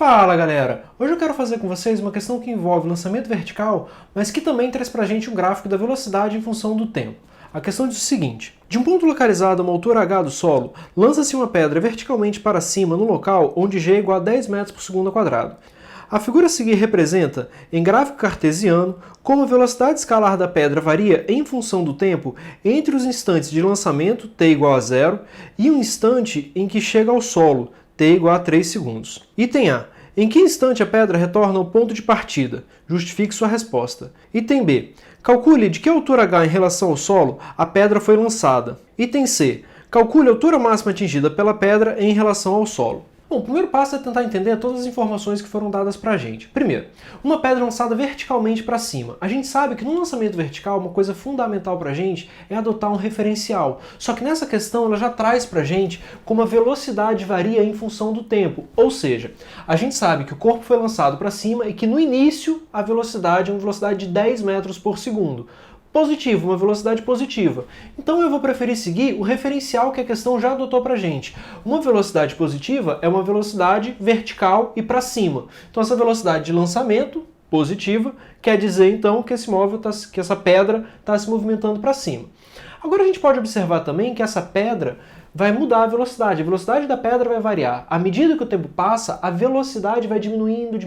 Fala galera! Hoje eu quero fazer com vocês uma questão que envolve lançamento vertical, mas que também traz pra gente um gráfico da velocidade em função do tempo. A questão diz o seguinte: de um ponto localizado a uma altura h do solo, lança-se uma pedra verticalmente para cima no local onde g é igual a 10 metros por segundo ao quadrado. A figura a seguir representa, em gráfico cartesiano, como a velocidade escalar da pedra varia em função do tempo entre os instantes de lançamento, t igual a 0, e o instante em que chega ao solo, t igual a 3 segundos. Item A. Em que instante a pedra retorna ao ponto de partida? Justifique sua resposta. Item B. Calcule de que altura h em relação ao solo a pedra foi lançada. Item C. Calcule a altura máxima atingida pela pedra em relação ao solo. Bom, o primeiro passo é tentar entender todas as informações que foram dadas pra gente. Primeiro, uma pedra lançada verticalmente para cima. A gente sabe que no lançamento vertical uma coisa fundamental pra gente é adotar um referencial. Só que nessa questão ela já traz pra gente como a velocidade varia em função do tempo. Ou seja, a gente sabe que o corpo foi lançado para cima e que no início a velocidade é uma velocidade de 10 metros por segundo. Positivo, uma velocidade positiva. Então eu vou preferir seguir o referencial que a questão já adotou pra gente. Uma velocidade positiva é uma velocidade vertical e para cima. Então essa velocidade de lançamento positiva quer dizer então que que essa pedra está se movimentando para cima. Agora a gente pode observar também que essa pedra vai mudar a velocidade da pedra vai variar. À medida que o tempo passa, a velocidade vai diminuindo,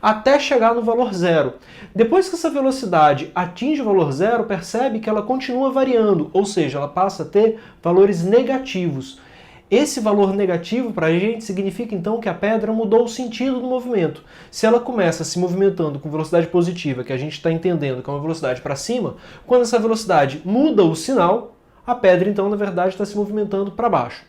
até chegar no valor zero. Depois que essa velocidade atinge o valor zero, percebe que ela continua variando, ou seja, ela passa a ter valores negativos. Esse valor negativo para a gente significa então que a pedra mudou o sentido do movimento. Se ela começa se movimentando com velocidade positiva, que a gente está entendendo que é uma velocidade para cima, quando essa velocidade muda o sinal, a pedra então na verdade está se movimentando para baixo.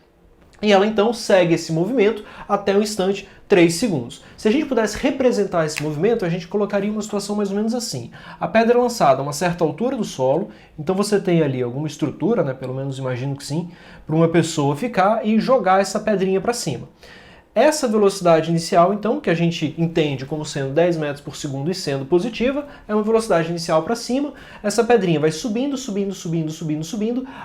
E ela então segue esse movimento até o instante 3 segundos. Se a gente pudesse representar esse movimento, a gente colocaria uma situação mais ou menos assim. A pedra é lançada a uma certa altura do solo, então você tem ali alguma estrutura, né, pelo menos imagino que sim, para uma pessoa ficar e jogar essa pedrinha para cima. Essa velocidade inicial, então, que a gente entende como sendo 10 metros por segundo e sendo positiva, é uma velocidade inicial para cima. Essa pedrinha vai subindo,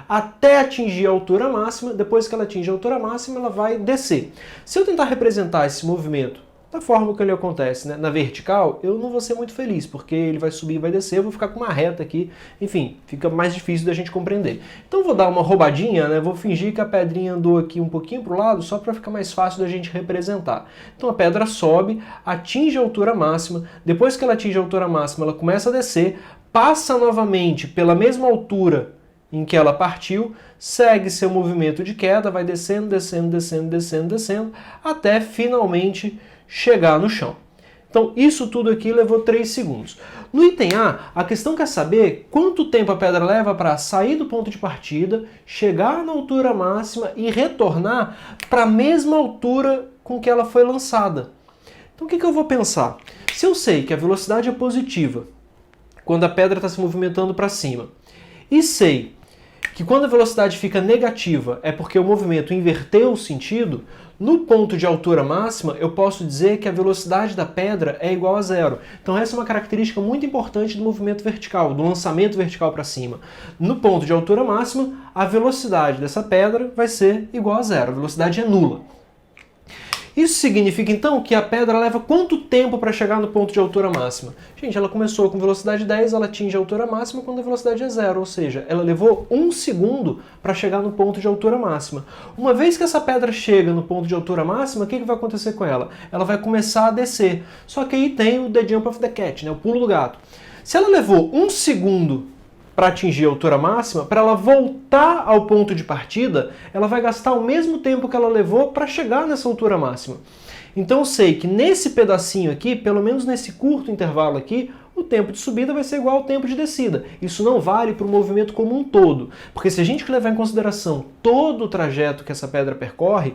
até atingir a altura máxima. Depois que ela atinge a altura máxima, ela vai descer. Se eu tentar representar esse movimento da forma que ele acontece, né, na vertical, eu não vou ser muito feliz, porque ele vai subir e vai descer, eu vou ficar com uma reta aqui, enfim, fica mais difícil da gente compreender. Então vou dar uma roubadinha, né, vou fingir que a pedrinha andou aqui um pouquinho para o lado, só para ficar mais fácil da gente representar. Então a pedra sobe, atinge a altura máxima, depois que ela atinge a altura máxima, ela começa a descer, passa novamente pela mesma altura em que ela partiu, segue seu movimento de queda, vai descendo, até finalmente chegar no chão. Então isso tudo aqui levou 3 segundos. No item A, a questão quer saber quanto tempo a pedra leva para sair do ponto de partida, chegar na altura máxima e retornar para a mesma altura com que ela foi lançada. Então o que eu vou pensar? Se eu sei que a velocidade é positiva quando a pedra está se movimentando para cima, e sei que quando a velocidade fica negativa é porque o movimento inverteu o sentido, no ponto de altura máxima eu posso dizer que a velocidade da pedra é igual a zero. Então essa é uma característica muito importante do movimento vertical, do lançamento vertical para cima. No ponto de altura máxima, a velocidade dessa pedra vai ser igual a zero, a velocidade é nula. Isso significa então que a pedra leva quanto tempo para chegar no ponto de altura máxima? Gente, ela começou com velocidade 10, ela atinge a altura máxima quando a velocidade é zero, ou seja, ela levou 1 segundo para chegar no ponto de altura máxima. Uma vez que essa pedra chega no ponto de altura máxima, o que vai acontecer com ela? Ela vai começar a descer. Só que aí tem o the jump of the cat, né, o pulo do gato. Se ela levou 1 segundo para atingir a altura máxima, para ela voltar ao ponto de partida, ela vai gastar o mesmo tempo que ela levou para chegar nessa altura máxima. Então eu sei que nesse pedacinho aqui, pelo menos nesse curto intervalo aqui, o tempo de subida vai ser igual ao tempo de descida. Isso não vale para o movimento como um todo, porque se a gente levar em consideração todo o trajeto que essa pedra percorre,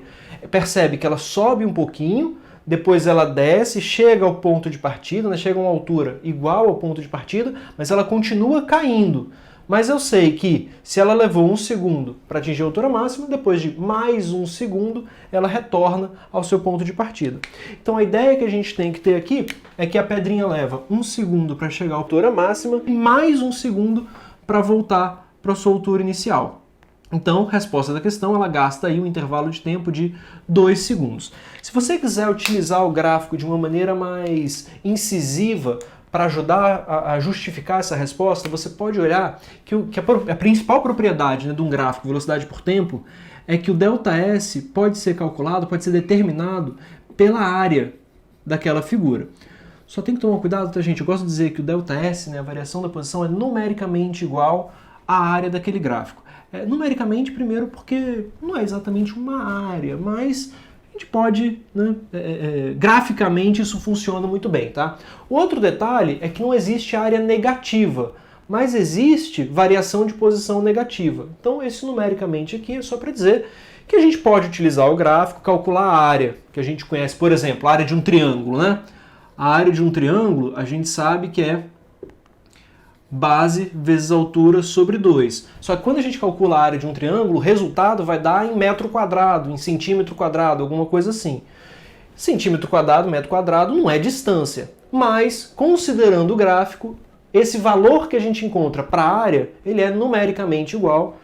percebe que ela sobe um pouquinho, depois ela desce, chega ao ponto de partida, né, chega a uma altura igual ao ponto de partida, mas ela continua caindo. Mas eu sei que se ela levou 1 segundo para atingir a altura máxima, depois de mais 1 segundo, ela retorna ao seu ponto de partida. Então a ideia que a gente tem que ter aqui é que a pedrinha leva 1 segundo para chegar à altura máxima e mais 1 segundo para voltar para a sua altura inicial. Então, resposta da questão, ela gasta aí um intervalo de tempo de 2 segundos. Se você quiser utilizar o gráfico de uma maneira mais incisiva para ajudar a justificar essa resposta, você pode olhar que a principal propriedade, né, de um gráfico, velocidade por tempo, é que o ΔS pode ser calculado, pode ser determinado pela área daquela figura. Só tem que tomar cuidado, tá, gente? Eu gosto de dizer que o ΔS, né, a variação da posição, é numericamente igual à área daquele gráfico. Numericamente, primeiro, porque não é exatamente uma área, mas a gente pode, né, graficamente isso funciona muito bem, tá? O outro detalhe é que não existe área negativa, mas existe variação de posição negativa. Então, esse numericamente aqui é só para dizer que a gente pode utilizar o gráfico, calcular a área, que a gente conhece, por exemplo, a área de um triângulo, né? A área de um triângulo, a gente sabe que é base vezes altura sobre 2. Só que quando a gente calcula a área de um triângulo, o resultado vai dar em metro quadrado, em centímetro quadrado, alguma coisa assim. Centímetro quadrado, metro quadrado não é distância, mas considerando o gráfico, esse valor que a gente encontra para a área, ele é numericamente igual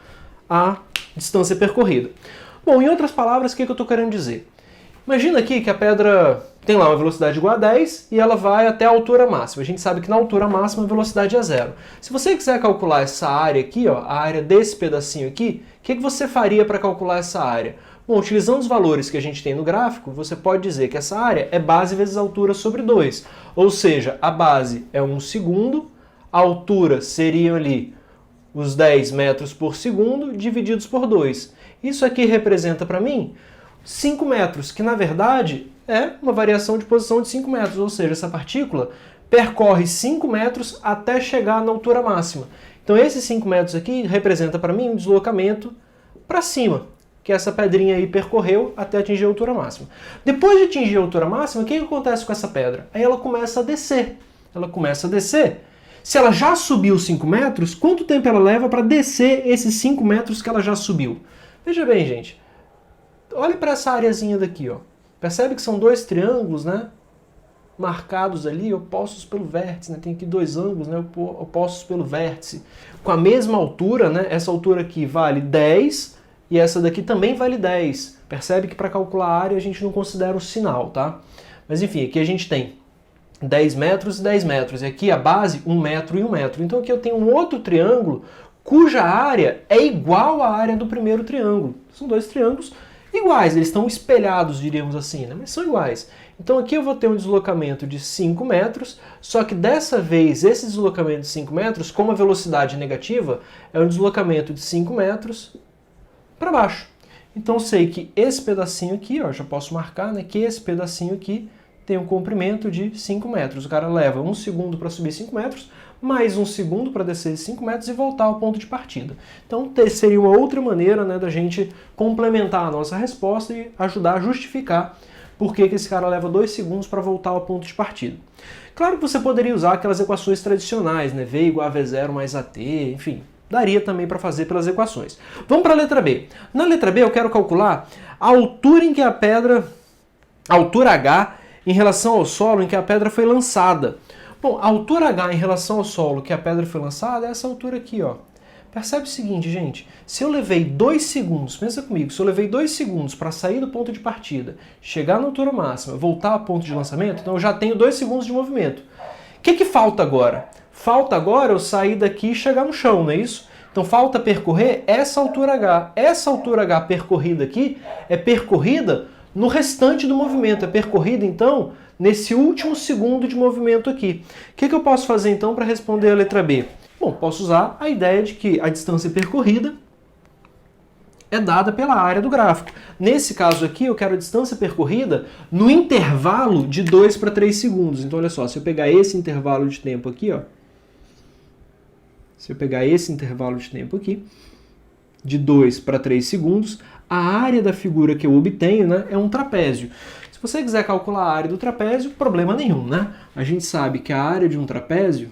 à distância percorrida. Bom, em outras palavras, o que eu estou querendo dizer? Imagina aqui que a pedra tem lá uma velocidade igual a 10 e ela vai até a altura máxima. A gente sabe que na altura máxima a velocidade é 0. Se você quiser calcular essa área aqui, ó, a área desse pedacinho aqui, o que você faria para calcular essa área? Bom, utilizando os valores que a gente tem no gráfico, você pode dizer que essa área é base vezes altura sobre 2. Ou seja, a base é 1 segundo, a altura seriam ali os 10 metros por segundo divididos por 2. Isso aqui representa para mim 5 metros, que na verdade é uma variação de posição de 5 metros, ou seja, essa partícula percorre 5 metros até chegar na altura máxima. Então esses 5 metros aqui representa para mim um deslocamento para cima, que essa pedrinha aí percorreu até atingir a altura máxima. Depois de atingir a altura máxima, o que acontece com essa pedra? Aí ela começa a descer. Ela começa a descer. Se ela já subiu 5 metros, quanto tempo ela leva para descer esses 5 metros que ela já subiu? Veja bem, gente. Olhe para essa areazinha daqui, ó. Percebe que são dois triângulos, né? Marcados ali, opostos pelo vértice, né? Tem aqui dois ângulos, né? Opostos pelo vértice. Com a mesma altura, né? Essa altura aqui vale 10 e essa daqui também vale 10. Percebe que para calcular a área a gente não considera o sinal, tá? Mas enfim, aqui a gente tem 10 metros e 10 metros. E aqui a base, 1 metro e 1 metro. Então aqui eu tenho um outro triângulo cuja área é igual à área do primeiro triângulo. São dois triângulos iguais, eles estão espelhados, diríamos assim, né? Mas são iguais. Então aqui eu vou ter um deslocamento de 5 metros, só que dessa vez esse deslocamento de 5 metros, como a velocidade é negativa, é um deslocamento de 5 metros para baixo. Então eu sei que esse pedacinho aqui, ó, já posso marcar, né, que esse pedacinho aqui tem um comprimento de 5 metros. O cara leva 1 segundo para subir 5 metros, mais 1 segundo para descer 5 metros e voltar ao ponto de partida. Então seria uma outra maneira, né, da gente complementar a nossa resposta e ajudar a justificar por que esse cara leva 2 segundos para voltar ao ponto de partida. Claro que você poderia usar aquelas equações tradicionais, né, V igual a V0 mais AT, enfim, daria também para fazer pelas equações. Vamos para a letra B. Na letra B eu quero calcular a altura em que a pedra, a altura H, em relação ao solo em que a pedra foi lançada. Bom, a altura H em relação ao solo que a pedra foi lançada é essa altura aqui, ó. Percebe o seguinte, gente, se eu levei 2 segundos, pensa comigo, se eu levei 2 segundos para sair do ponto de partida, chegar na altura máxima, voltar ao ponto de lançamento, então eu já tenho 2 segundos de movimento. O que falta agora? Falta agora eu sair daqui e chegar no chão, não é isso? Então falta percorrer essa altura H. Essa altura H percorrida aqui é percorrida no restante do movimento, é percorrida então nesse último segundo de movimento aqui. O que eu posso fazer então para responder a letra B? Bom, posso usar a ideia de que a distância percorrida é dada pela área do gráfico. Nesse caso aqui, eu quero a distância percorrida no intervalo de 2 para 3 segundos. Então, olha só, se eu pegar esse intervalo de tempo aqui, ó, se eu pegar esse intervalo de tempo aqui, de 2 para 3 segundos, a área da figura que eu obtenho, né, é um trapézio. Se você quiser calcular a área do trapézio, problema nenhum, né? A gente sabe que a área de um trapézio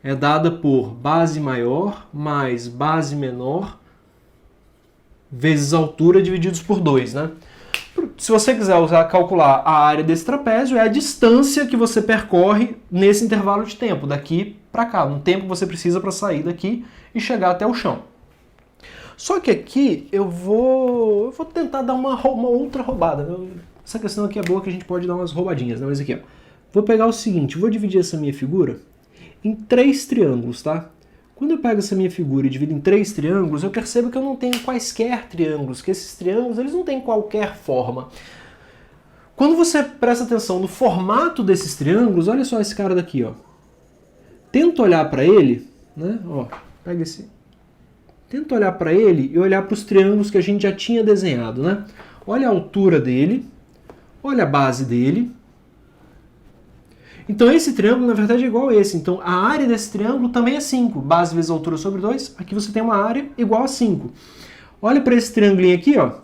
é dada por base maior mais base menor vezes altura divididos por 2, né? Se você quiser calcular a área desse trapézio, é a distância que você percorre nesse intervalo de tempo, daqui para cá, no tempo que você precisa para sair daqui e chegar até o chão. Só que aqui eu vou tentar dar uma outra roubada. Essa questão aqui é boa que a gente pode dar umas roubadinhas, né? Mas aqui, ó. Vou pegar o seguinte, vou dividir essa minha figura em 3 triângulos, tá? Quando eu pego essa minha figura e divido em 3 triângulos, eu percebo que eu não tenho quaisquer triângulos, que esses triângulos eles não têm qualquer forma. Quando você presta atenção no formato desses triângulos, olha só esse cara daqui, ó. Tenta olhar para ele, né? Ó, pega esse. Tenta olhar para ele e olhar para os triângulos que a gente já tinha desenhado, né? Olha a altura dele, olha a base dele. Então esse triângulo, na verdade, é igual a esse. Então a área desse triângulo também é 5. Base vezes altura sobre 2. Aqui você tem uma área igual a 5. Olha para esse triângulo aqui, ó.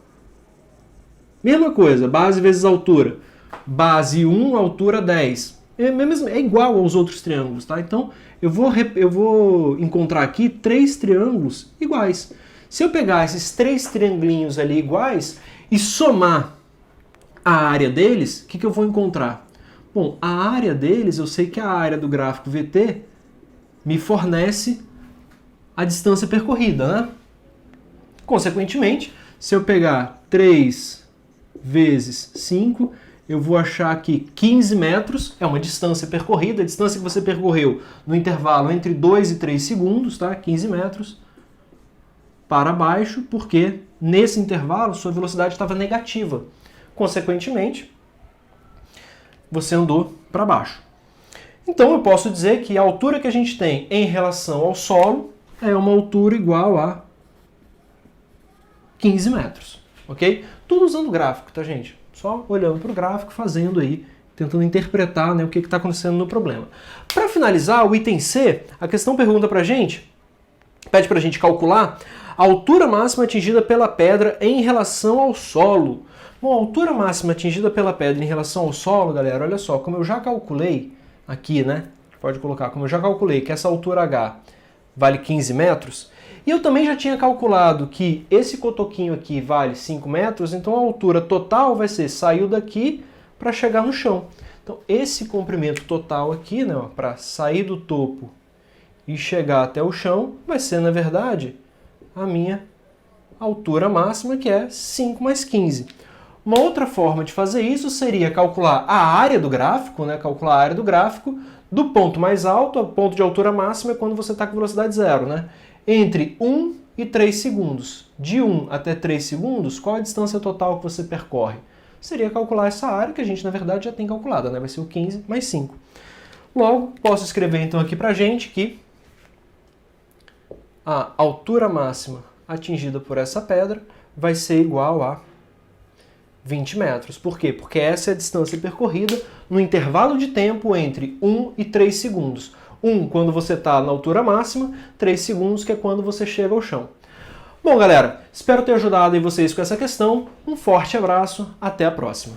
Mesma coisa, base vezes altura. Base 1, altura 10. É igual aos outros triângulos, tá? Então eu vou encontrar aqui 3 triângulos iguais. Se eu pegar esses 3 triangulinhos ali iguais e somar a área deles, o que eu vou encontrar? Bom, a área deles, eu sei que a área do gráfico VT me fornece a distância percorrida, né? Consequentemente, se eu pegar 3 vezes 5, eu vou achar aqui 15 metros, é uma distância percorrida, a distância que você percorreu no intervalo entre 2 e 3 segundos, tá? 15 metros para baixo, porque nesse intervalo sua velocidade estava negativa. Consequentemente, você andou para baixo. Então eu posso dizer que a altura que a gente tem em relação ao solo é uma altura igual a 15 metros, ok? Tudo usando gráfico, tá, gente? Só olhando para o gráfico, fazendo aí, tentando interpretar, né, o que está acontecendo no problema. Para finalizar, o item C, a questão pergunta para a gente, pede para a gente calcular a altura máxima atingida pela pedra em relação ao solo. Bom, a altura máxima atingida pela pedra em relação ao solo, galera, olha só, como eu já calculei aqui, né? Pode colocar, como eu já calculei que essa altura H vale 15 metros, e eu também já tinha calculado que esse cotoquinho aqui vale 5 metros, então a altura total vai ser, saiu daqui para chegar no chão. Então esse comprimento total aqui, né, para sair do topo e chegar até o chão, vai ser, na verdade, a minha altura máxima, que é 5 mais 15. Uma outra forma de fazer isso seria calcular a área do gráfico, né? Calcular a área do gráfico do ponto mais alto, o ponto de altura máxima é quando você está com velocidade zero, né? Entre 1 e 3 segundos. De 1 até 3 segundos, qual a distância total que você percorre? Seria calcular essa área, que a gente, na verdade, já tem calculada, né? Vai ser o 15 mais 5. Logo, posso escrever, então, aqui pra gente que a altura máxima atingida por essa pedra vai ser igual a 20 metros. Por quê? Porque essa é a distância percorrida no intervalo de tempo entre 1 e 3 segundos. 1 quando você está na altura máxima, 3 segundos que é quando você chega ao chão. Bom, galera, espero ter ajudado aí vocês com essa questão. Um forte abraço, até a próxima.